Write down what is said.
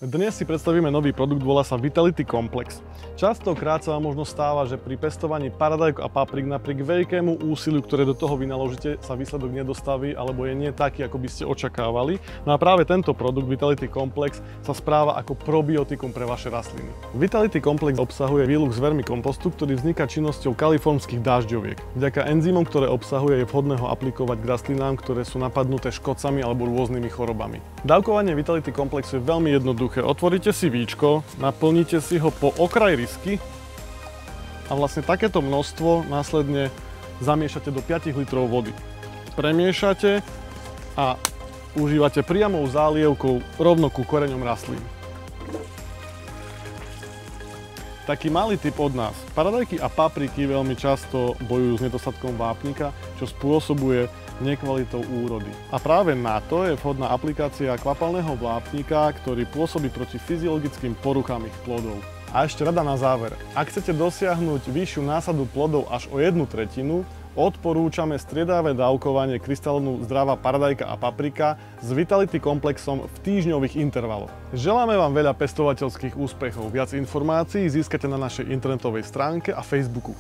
Dnes si predstavíme nový produkt, volá sa Vitality Complex. Častokrát sa vám možno stáva, že pri pestovaní paradajok a paprík napriek veľkému úsiliu, ktoré do toho vynaložíte, sa výsledok nedostaví alebo je nie taký, ako by ste očakávali. No a práve tento produkt Vitality Complex sa správa ako probiotikum pre vaše rastliny. Vitality Complex obsahuje výluch z vermikompostu, ktorý vzniká činnosťou kalifornských dážďoviek. Vďaka enzymom, ktoré obsahuje, je vhodné ho aplikovať k rastlinám, ktoré sú napadnuté škodcami alebo rôznymi chorobami. Dávkovanie Vitality Complexu je veľmi jednoduché. Otvoríte si víčko, naplníte si ho po okraj risky a vlastne takéto množstvo následne zamiešate do 5 litrov vody. Premiešate a užívate priamou zálievkou rovno ku koreňom rastlín. Taký malý tip od nás. Paradajky a papriky veľmi často bojujú s nedostatkom vápnika, čo spôsobuje nekvalitou úrody. A práve na to je vhodná aplikácia kvapalného vápnika, ktorý pôsobí proti fyziologickým poruchám ich plodov. A ešte rada na záver. Ak chcete dosiahnuť vyššiu násadu plodov až o 1/3, odporúčame striedavé dávkovanie krystalónu zdravá paradajka a paprika s Vitality Complexom v týždňových intervaloch. Želáme vám veľa pestovateľských úspechov. Viac informácií získate na našej internetovej stránke a Facebooku.